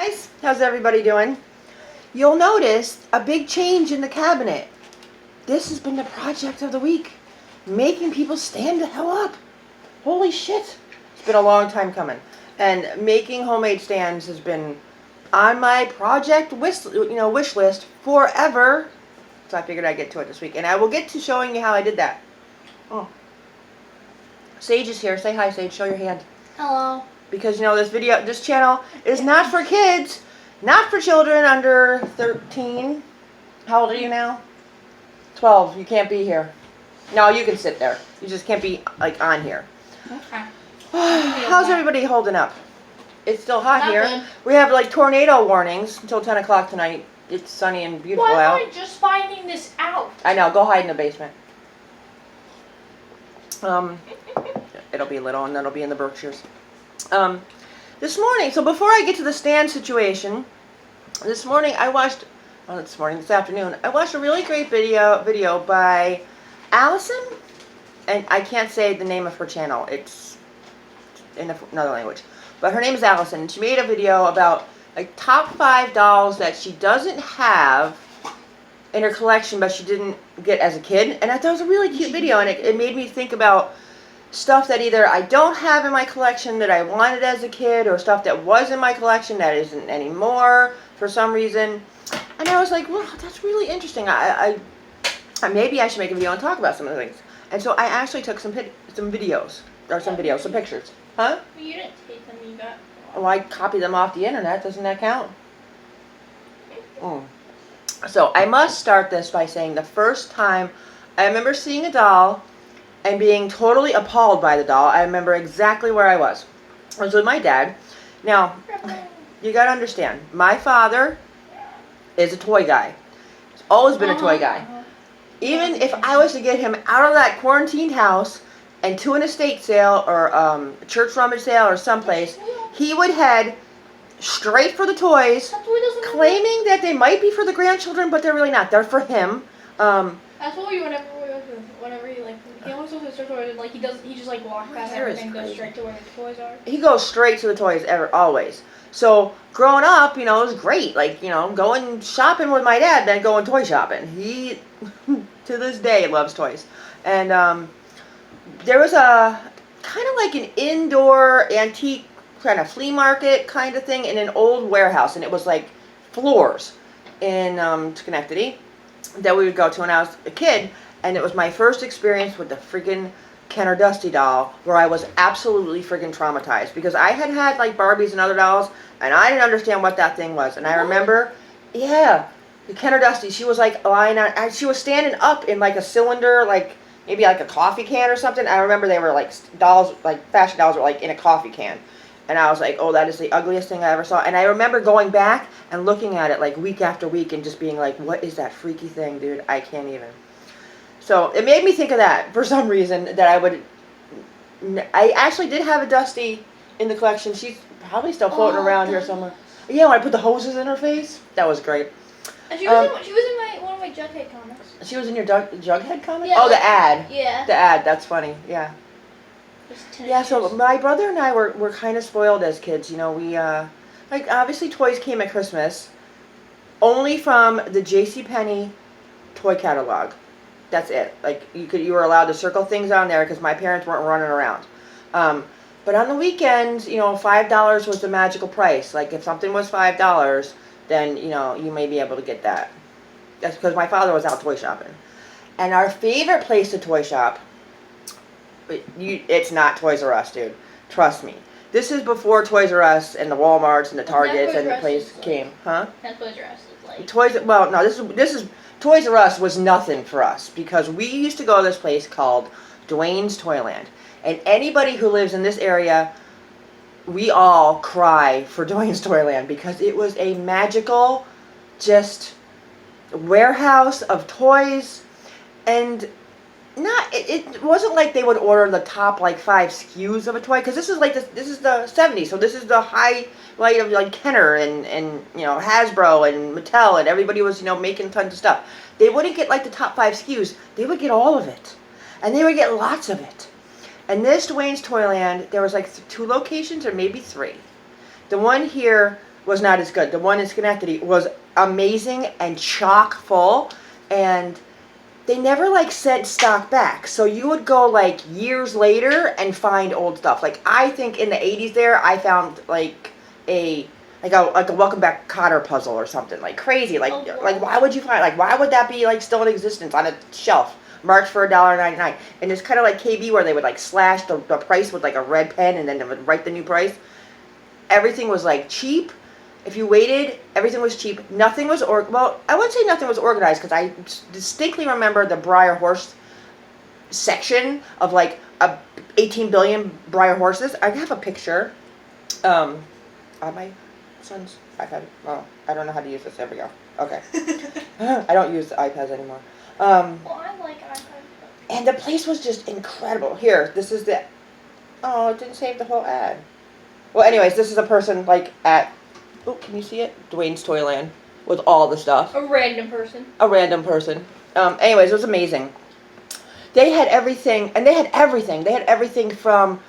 Guys, how's everybody doing? You'll notice a big change in the cabinet. This has been the project of the week. Making people stand the hell up. Holy shit. It's been a long time coming. And making homemade stands has been on my project wish list forever. So I figured I'd get to it this week. And I will get to showing you how I did that. Oh. Sage is here. Say hi, Sage. Show your hand. Hello. Because this channel is not for kids, not for children under 13. How old are you now? 12. You can't be here. No, you can sit there. You just can't be on here. Okay. How's everybody holding up? It's still hot Not here. good. We have tornado warnings until 10 o'clock tonight. It's sunny and beautiful Why out. am I just finding this out? I know. Go hide in the basement. It'll be little, and then it'll be in the Berkshires. This morning, so before I get to the stand situation, this afternoon, I watched a really great video by Allison, and I can't say the name of her channel. It's in another language. But her name is Allison, and she made a video about top 5 dolls that she doesn't have in her collection, but she didn't get as a kid. And I thought it was a really cute video, and it made me think about stuff that either I don't have in my collection that I wanted as a kid, or stuff that was in my collection that isn't anymore for some reason. And I was like, well, that's really interesting. Maybe I should make a video and talk about some of the things. And so I actually took some pictures. Huh? Well, you didn't take them, you got... Well, I copied them off the internet. Doesn't that count? So I must start this by saying the first time I remember seeing a doll and being totally appalled by the doll. I remember exactly where I was. I was with my dad. Now, you gotta understand, my father is a toy guy. He's always been a toy guy. Even if I was to get him out of that quarantined house and to an estate sale or a church rummage sale or someplace, he would head straight for the toys, claiming that they might be for the grandchildren, but they're really not. They're for him. That's what we whenever he always goes to the store, he just walks past everything and goes straight to where the toys are. He goes straight to the toys always. So growing up, it was great. Going shopping with my dad, then going toy shopping. He, to this day, loves toys. And there was a kind of an indoor antique kind of flea market kind of thing in an old warehouse, and it was floors in Schenectady that we would go to when I was a kid. And it was my first experience with the freaking Kenner Dusty doll, where I was absolutely freaking traumatized, because I had Barbies and other dolls, and I didn't understand what that thing was. And I remember, the Kenner Dusty, she was lying on, she was standing up in a cylinder, maybe a coffee can or something. I remember they were dolls, fashion dolls were in a coffee can. And I was like, oh, that is the ugliest thing I ever saw. And I remember going back and looking at it week after week and just being what is that freaky thing, dude? I can't even. So it made me think of that for some reason, that I actually did have a Dusty in the collection. She's probably still floating around here somewhere. Yeah, when I put the hoses in her face. That was great. And she was in one of my Jughead comics. She was in your Jughead comic? Yeah, oh, the ad. Yeah. The ad, that's funny, yeah. Yeah, so my brother and I were kind of spoiled as kids. We, obviously toys came at Christmas only from the JCPenney toy catalog. That's it. You were allowed to circle things on there because my parents weren't running around. But on the weekends, $5 was the magical price. If something was $5, then, you may be able to get that. That's because my father was out toy shopping. And our favorite place to toy shop, it's not Toys R Us, dude. Trust me. This is before Toys R Us and the Walmarts and the Targets and the place came. Huh? That's Toys R Us no, Toys R Us was nothing for us, because we used to go to this place called Dwayne's Toyland. And anybody who lives in this area, we all cry for Dwayne's Toyland, because it was a magical, just warehouse of toys. And it wasn't like they would order the top 5 SKUs of a toy, because this is this is the 70s, so this is the high light of Kenner and Hasbro and Mattel, and everybody was making tons of stuff. They wouldn't get the top 5 SKUs. They would get all of it, and they would get lots of it. And this Dwayne's Toyland, there was 2 locations or maybe 3. The one here was not as good. The one in Schenectady was amazing and chock full, and they never like sent stock back. So you would go like years later and find old stuff. Like I think in the 80s there, I found like a Welcome Back Kotter puzzle or something like crazy. Like why would you find, like why would that be like still in existence on a shelf? Marked for $1.99. And it's kind of like KB where they would like slash the price with like a red pen and then they would write the new price. Everything was like cheap. If you waited, everything was cheap. Nothing was, well, I wouldn't say nothing was organized because I distinctly remember the Breyer horse section of like 18 billion Breyer horses. I have a picture on my son's iPad. Oh, I don't know how to use this. There we go. Okay. I don't use the iPads anymore. Well, I like iPads. And the place was just incredible. Here, this is the, oh, it didn't save the whole ad. Well, anyways, this is a person like at, oh, can you see it? Dwayne's Toyland with all the stuff. A random person. A random person. Anyways, it was amazing. They had everything, and they had everything. They had everything from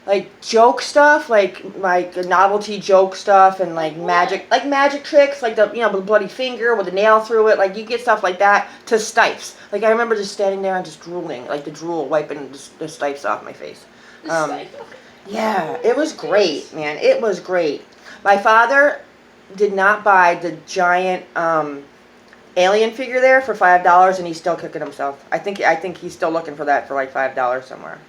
like joke stuff, like novelty joke stuff, and like magic tricks, like the the bloody finger with the nail through it. Like you get stuff like that to stipes. Like I remember just standing there and just drooling, like the drool wiping the stipes off my face. Yeah, it was great, man. It was great. My father did not buy the giant alien figure there for $5, and he's still kicking himself. I think he's still looking for that for like $5 somewhere.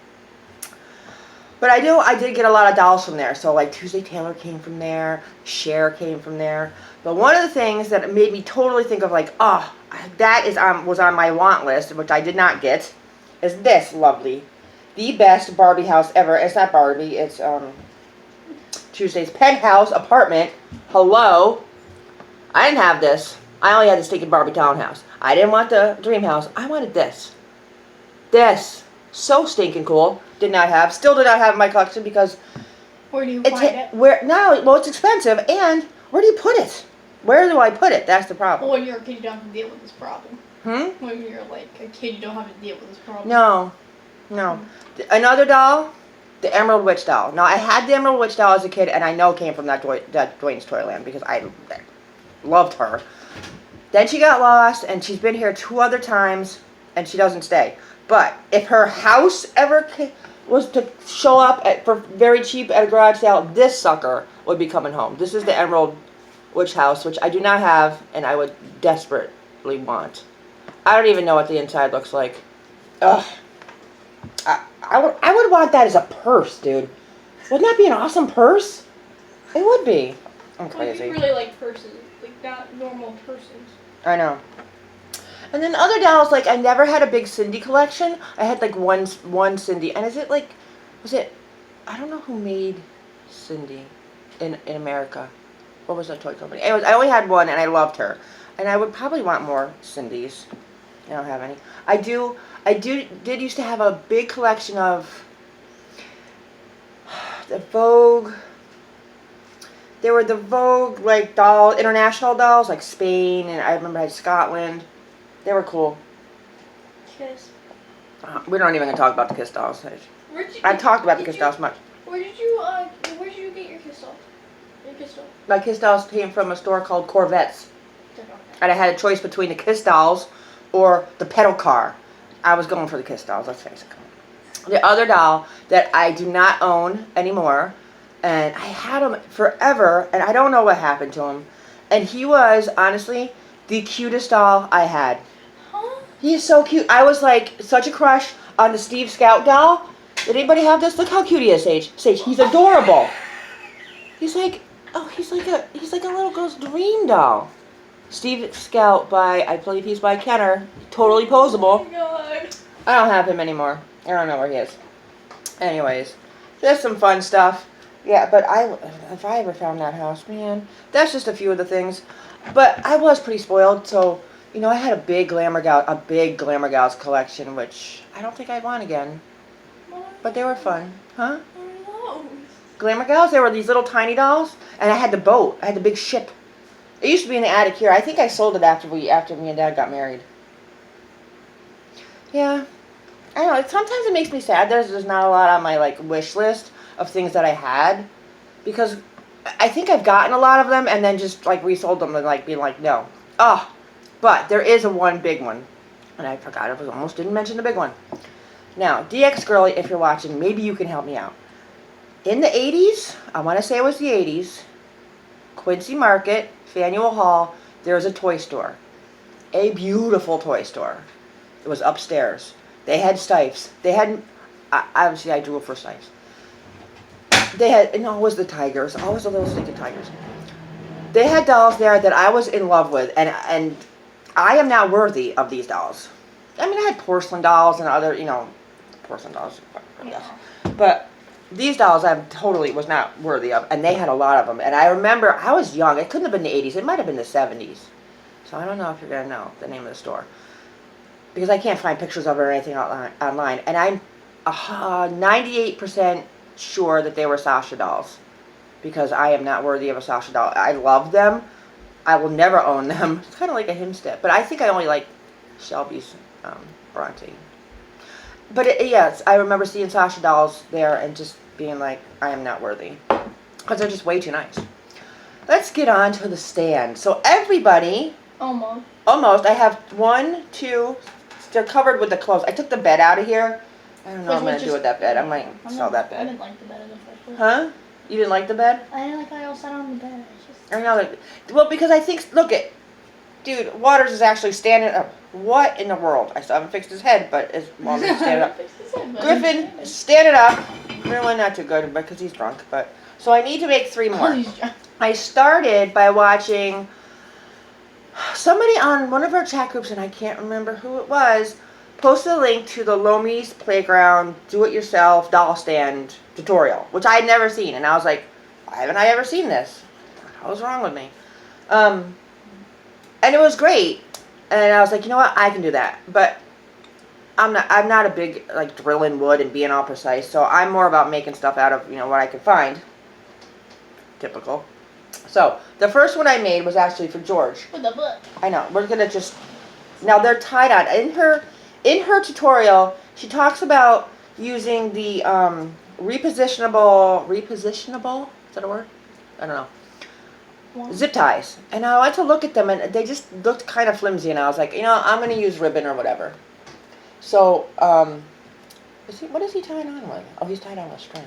But I did get a lot of dolls from there. So like Tuesday Taylor came from there, Cher came from there. But one of the things that made me totally think of like, oh, that was on my want list, which I did not get, is this lovely, the best Barbie house ever. It's not Barbie. It's Tuesday's penthouse apartment. Hello. I didn't have this. I only had the stinking Barbie townhouse. I didn't want the dream house. I wanted this. This. So stinking cool. Still did not have in my collection because where do you find it? Well, it's expensive, and where do you put it? Where do I put it? That's the problem. Well, when you're a kid, you don't have to deal with this problem. When you're like a kid, you don't have to deal with this problem. No. Another doll, the Emerald Witch doll. Now, I had the Emerald Witch doll as a kid, and I know it came from that Dwayne's Toyland because I loved her. Then she got lost, and she's been here 2 other times, and she doesn't stay. But if her house ever was to show up for very cheap at a garage sale, this sucker would be coming home. This is the Emerald Witch house, which I do not have, and I would desperately want. I don't even know what the inside looks like. Ugh. I would want that as a purse, dude. Wouldn't that be an awesome purse? It would be. I'm crazy. I really like purses, like not normal purses. I know. And then other dolls, like I never had a big Cindy collection. I had like one Cindy, and I don't know who made Cindy in America. What was that toy company? Anyways, I only had one, and I loved her. And I would probably want more Cindy's. I don't have any. I did used to have a big collection of the Vogue. There were the Vogue like international dolls, like Spain, and I remember I had Scotland. They were cool. Kiss. We don't even gonna talk about the Kiss dolls. I've talked about the Kiss dolls much. Where did you get your Kiss doll? My Kiss dolls came from a store called Corvettes. And I had a choice between the Kiss dolls or the pedal car. I was going for the Kiss dolls, let's face it. The other doll that I do not own anymore, and I had him forever, and I don't know what happened to him. And he was, honestly, the cutest doll I had. Huh? He is so cute. I was like such a crush on the Steve Scout doll. Did anybody have this? Look how cute he is, Sage. He's adorable. He's like a little girl's dream doll. Steve Scout I believe he's by Kenner. Totally posable. Oh my god. I don't have him anymore. I don't know where he is. Anyways, there's some fun stuff. Yeah, but if I ever found that house, man, that's just a few of the things. But I was pretty spoiled, so I had a big Glamour Gals collection, which I don't think I'd want again. But they were fun, huh? Glamour Gals, they were these little tiny dolls, and I had the boat. I had the big ship. It used to be in the attic here. I think I sold it after me and Dad got married. Yeah, I don't know. Sometimes it makes me sad. There's not a lot on my wish list of things that I had, because I think I've gotten a lot of them and then just like resold them and like being like, no. Oh, but there is a one big one. And I forgot, I almost didn't mention the big one. Now, DX Girly, if you're watching, maybe you can help me out. In the 80s, I want to say it was the 80s, Quincy Market, Faneuil Hall, there was a toy store. A beautiful toy store. It was upstairs. They had Stipes. They had, obviously I drew for Stipes. They had, no, it was the Tigers. Always a little stinking Tigers. They had dolls there that I was in love with, and I am not worthy of these dolls. I mean, I had porcelain dolls and other, porcelain dolls, I guess. But these dolls I totally was not worthy of, and they had a lot of them. And I remember, I was young. It couldn't have been the 80s. It might have been the 70s. So I don't know if you're going to know the name of the store. Because I can't find pictures of it or anything online. And I'm 98% sure that they were Sasha dolls. Because I am not worthy of a Sasha doll. I love them. I will never own them. It's kind of like a hemstep. But I think I only like Shelby's Bronte. But yes, I remember seeing Sasha dolls there and just being like, I am not worthy. Because they're just way too nice. Let's get on to the stand. So everybody... Almost. I have 1, 2... They're covered with the clothes. I took the bed out of here. I don't know what I'm going to do with that bed. I might sell that bed. I didn't like the bed in the first place. Huh? You didn't like the bed? I didn't like how y'all sat on the bed. I know. Well, because I think... Look it. Dude, Waters is actually standing up. What in the world? I still haven't fixed his head, but his mom is standing up. Griffin, standing up. Really not too good because he's drunk. But so I need to make 3 more. I started by watching somebody on one of our chat groups, and I can't remember who it was, posted a link to the Lomies Playground do-it-yourself doll stand tutorial, which I had never seen. And I was like, why haven't I ever seen this? What's wrong with me? And it was great. And I was like, you know what? I can do that. But I'm not a big, like, drilling wood and being all precise. So I'm more about making stuff out of, what I can find. Typical. So, the first one I made was actually for George. With the book. I know. We're going to just... Now, they're tied on. In her tutorial, she talks about using the repositionable... Is that a word? I don't know. Zip ties. And I went to look at them, and they just looked kind of flimsy, and I was like, I'm going to use ribbon or whatever. So, what is he tying on with? Oh, he's tied on with string.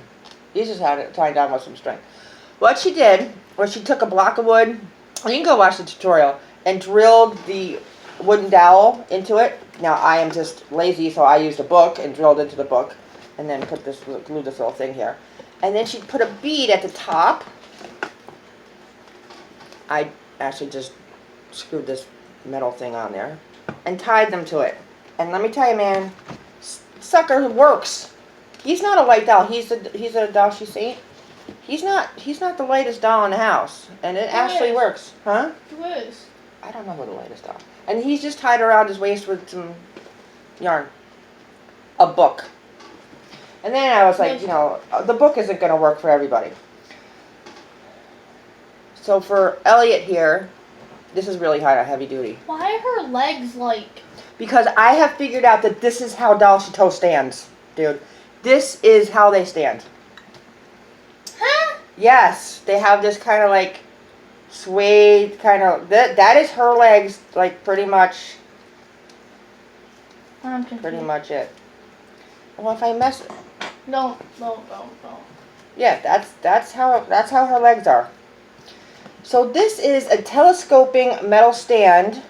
He's just tying on with some string. What she did was she took a block of wood, and you can go watch the tutorial, and drilled the wooden dowel into it. Now, I am just lazy, so I used a book and drilled into the book, and then glued this little thing here. And then she put a bead at the top. I actually just screwed this metal thing on there and tied them to it. And let me tell you, man, sucker works. He's not a light doll. He's a doll she saint. He's not the lightest doll in the house, and it actually works, huh? Who is? I don't know who the lightest doll. And he's just tied around his waist with some yarn, a book. And then I was like, the book isn't going to work for everybody. So for Elliot here, this is really heavy duty. Why are her legs like... Because I have figured out that this is how Doll Chateau stands, dude. This is how they stand. Huh? Yes, they have this kind of like suede kind of... That is her legs, like pretty much... Pretty much it. Well, if I mess it... No. Yeah, that's how her legs are. So this is a telescoping metal stand,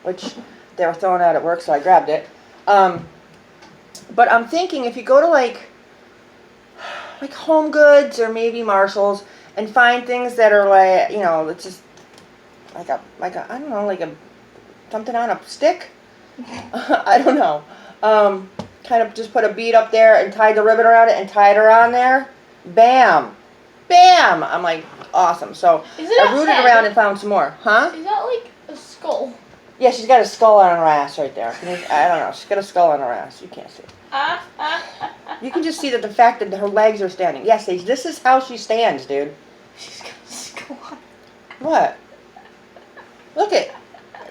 which they were throwing out at work, so I grabbed it. But I'm thinking if you go to like Home Goods or maybe Marshall's and find things that are like, it's just like a I don't know, like a something on a stick. I don't know. Kind of just put a bead up there and tied the ribbon around it and tied her on there. Bam! Bam! I'm like, awesome. So I rooted around and found some more. Huh? Is that like a skull? Yeah, she's got a skull on her ass right there. I don't know. She's got a skull on her ass. You can't see. You can just see that the fact that her legs are standing. Yes, this is how she stands, dude. She's got a skull on. What? Look at.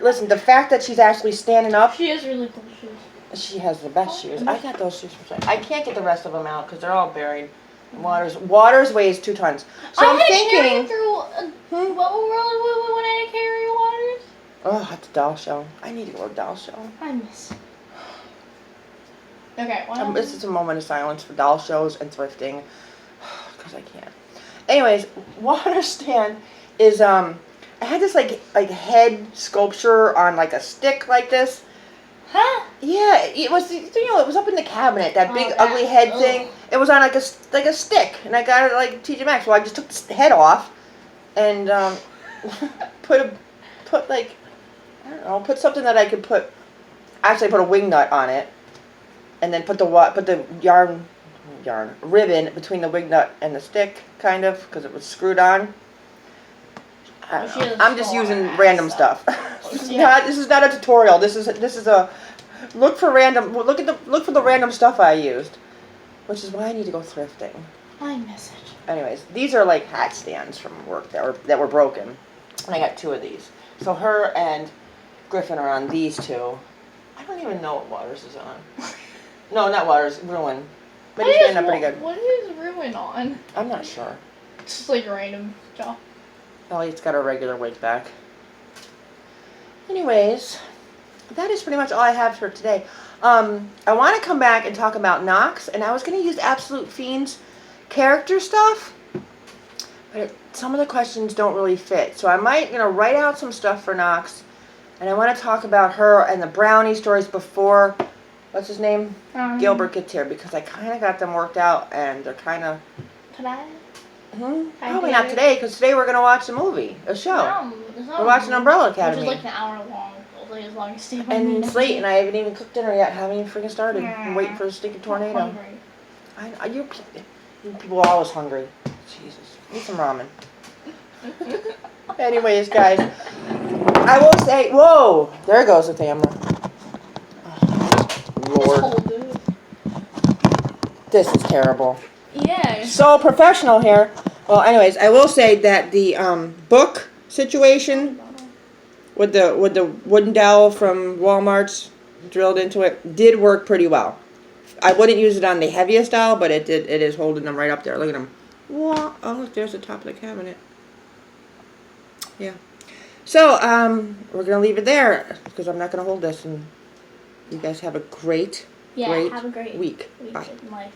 Listen, the fact that she's actually standing up. She has really cool shoes. She has the best shoes. I got those shoes from. I can't get the rest of them out because they're all buried. Waters weighs 2 tons. So I'm thinking. What world when I carry Waters? Oh, at the doll show. I need to go to the doll show. I miss it. Okay, This is a moment of silence for doll shows and thrifting. Because I can't. Anyways, water stand is, I had this like head sculpture on like a stick like this. Huh? Yeah, it was, it was up in the cabinet, that big ugly head thing. It was on like a stick, and I got it like TJ Maxx. Well, I just took the head off and put like, I don't know, put something that I could put. Actually, I put a wing nut on it, and then put the ribbon between the wing nut and the stick, kind of, because it was screwed on. I don't know. I'm just using random stuff. This is not a tutorial. This is a look for the random stuff I used, which is why I need to go thrifting. I miss it. Anyways, these are like hat stands from work that were broken, and I got 2 of these. So her and Griffin are on these 2. I don't even know what Waters is on. No, not Waters. Ruin. But he's getting up pretty good. What is Ruin on? I'm not sure. It's just like a random job. Elliot's got a regular wig back. Anyways, that is pretty much all I have for today. I want to come back and talk about Knox, and I was going to use Absolute Fiend's character stuff, but some of the questions don't really fit. So I might, write out some stuff for Knox, and I want to talk about her and the Brownie stories before, what's his name? Gilbert gets here, because I kind of got them worked out, and they're kind of... Today? Probably not today, because today we're going to watch a show. No, we're watching Umbrella Academy. Which is like an hour long. Like as long as Steve and it's late, and I haven't even cooked dinner yet. Haven't even freaking started. I'm waiting for a stinking tornado. You people are always hungry. Jesus. Eat some ramen. Anyways, guys, I will say, whoa, there goes the camera. Oh, Lord. This is terrible. Yeah. So professional here. Well, anyways, I will say that the book situation with the wooden dowel from Walmart's drilled into it did work pretty well. I wouldn't use it on the heaviest dowel, but it is holding them right up there. Look at them. Whoa. Oh, look, there's the top of the cabinet. Yeah. So, we're going to leave it there because I'm not going to hold this, and you guys have a great have a great week. Week Bye. in life.